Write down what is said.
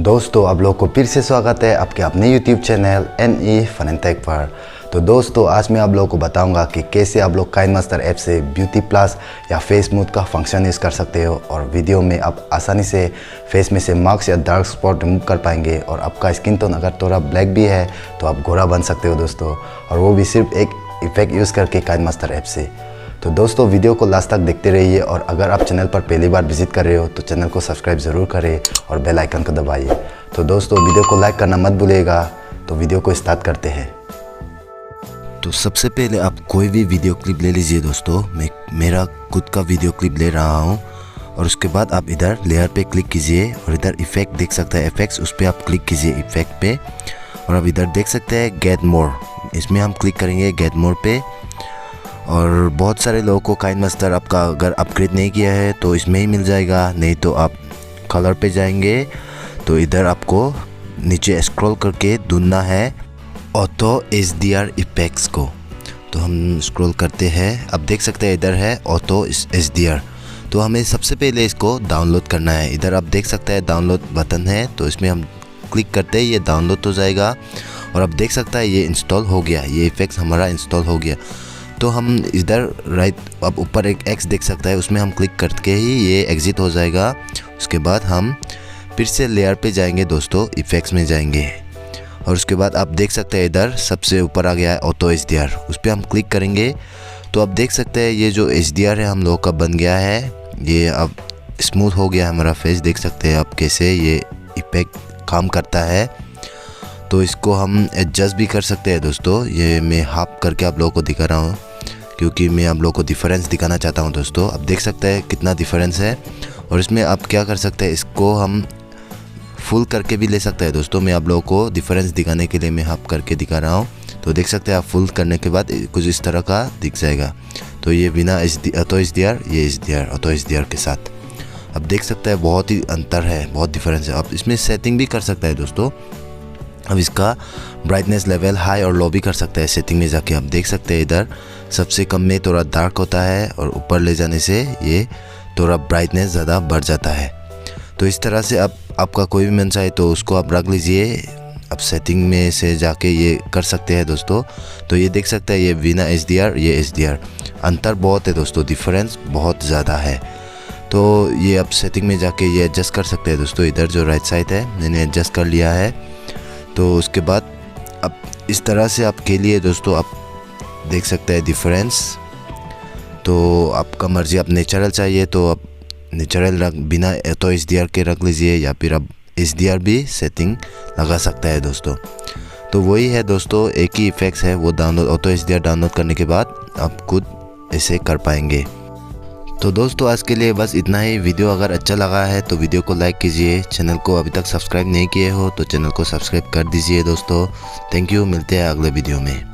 दोस्तों आप लोग को फिर से स्वागत है आपके अपने YouTube channel NE fun and tech पर। तो दोस्तों आज मैं आप लोगों को बताऊंगा कि कैसे आप लोग काइनमास्टर ऐप से ब्यूटी प्लस या फेस स्मूथ का फंक्शन यूज़ कर सकते हो और वीडियो में आप आसानी से फेस में से मार्क्स या डार्क स्पॉट रिमूव कर पाएंगे। और आपका स्किन टोन अगर थोड़ा ब्लैक भी है तो आप गोरा बन सकते हो दोस्तों, और वो भी सिर्फ एक इफेक्ट यूज़ करके काइनमास्टर ऐप से। तो दोस्तों वीडियो को लास्ट तक देखते रहिए, और अगर आप चैनल पर पहली बार विजिट कर रहे हो तो चैनल को सब्सक्राइब ज़रूर करें और बेल आइकन को दबाइए। तो दोस्तों वीडियो को लाइक करना मत भूलिएगा। तो वीडियो को स्टार्ट करते हैं। तो सबसे पहले आप कोई भी वीडियो क्लिप ले लीजिए दोस्तों। मैं मेरा खुद का वीडियो क्लिप ले रहा हूँ, और उसके बाद आप इधर लेयर पे क्लिक कीजिए और इधर इफेक्ट देख सकते हैं, इफेक्ट्स, उस पर आप क्लिक कीजिए इफेक्ट पे। और अब इधर देख सकते हैं गेट मोर, इसमें हम क्लिक करेंगे गेट मोर पे। और बहुत सारे लोगों को काइनमास्टर आपका अगर अपग्रेड नहीं किया है तो इसमें ही मिल जाएगा, नहीं तो आप कलर पे जाएंगे तो इधर आपको नीचे स्क्रॉल करके ढूंढना है ऑटो HDR इफेक्ट्स को। तो हम स्क्रॉल करते हैं, अब देख सकते हैं इधर है ऑटो HDR। तो हमें सबसे पहले इसको डाउनलोड करना है। इधर आप देख सकते हैं डाउनलोड बटन है, तो इसमें हम क्लिक करते हैं, ये डाउनलोड हो जाएगा। और अब देख सकता है ये इंस्टॉल हो गया, ये इफेक्ट्स हमारा इंस्टॉल हो गया। तो हम इधर राइट अब ऊपर एक एक्स देख सकता है, उसमें हम क्लिक करके ही ये एग्जिट हो जाएगा। उसके बाद हम फिर से लेयर पे जाएंगे दोस्तों, इफेक्ट्स में जाएंगे, और उसके बाद आप देख सकते हैं इधर सबसे ऊपर आ गया है ऑटो HDR, उस पर हम क्लिक करेंगे। तो आप देख सकते हैं ये जो HDR है हम लोगों का बन गया है, ये अब स्मूथ हो गया हमारा फेस। देख सकते हैं आप कैसे ये इफेक्ट काम करता है। तो इसको हम एडजस्ट भी कर सकते हैं दोस्तों। ये मैं हाफ करके आप लोगों को दिखा रहा हूँ क्योंकि मैं आप लोगों को डिफरेंस दिखाना चाहता हूँ दोस्तों। अब देख सकते हैं कितना डिफरेंस है। और इसमें आप क्या कर सकते हैं, इसको हम फुल करके भी ले सकते हैं दोस्तों। मैं आप लोगों को डिफरेंस दिखाने के लिए मैं हाफ करके दिखा रहा हूँ। तो देख सकते हैं आप फुल करने के बाद कुछ इस तरह का दिख जाएगा। तो ये बिना ऑटो HDR, ये HDR ऑटो HDR के साथ अब देख सकते हैं बहुत ही अंतर है, बहुत डिफरेंस है। आप इसमें सेटिंग भी कर सकते हैं दोस्तों। अब इसका ब्राइटनेस लेवल हाई और लो भी कर सकते हैं सेटिंग में जाके। आप देख सकते हैं इधर सबसे कम में थोड़ा डार्क होता है और ऊपर ले जाने से ये थोड़ा ब्राइटनेस ज़्यादा बढ़ जाता है। तो इस तरह से आप आपका कोई भी मन चाहे तो उसको आप रख लीजिए। अब सेटिंग में से जाके ये कर सकते हैं दोस्तों। तो ये देख सकते हैं ये बिना HDR, ये HDR, अंतर बहुत है दोस्तों, डिफरेंस बहुत ज़्यादा है। तो ये आप सेटिंग में जाके ये एडजस्ट कर सकते हैं दोस्तों। इधर जो राइट साइड है मैंने एडजस्ट कर लिया है। तो उसके बाद अब इस तरह से आपके लिए दोस्तों आप देख सकते हैं डिफरेंस। तो आपका मर्जी, आप नेचुरल चाहिए तो आप नेचुरल रख, बिना ऑटो HDR के रख लीजिए, या फिर आप HDR भी सेटिंग लगा सकता है दोस्तों। तो वही है दोस्तों, एक ही इफेक्ट्स है वो डाउनलोड, ऑटो HDR डाउनलोड करने के बाद आप खुद ऐसे कर पाएंगे। तो दोस्तों आज के लिए बस इतना ही। वीडियो अगर अच्छा लगा है तो वीडियो को लाइक कीजिए, चैनल को अभी तक सब्सक्राइब नहीं किए हो तो चैनल को सब्सक्राइब कर दीजिए दोस्तों। थैंक यू, मिलते हैं अगले वीडियो में।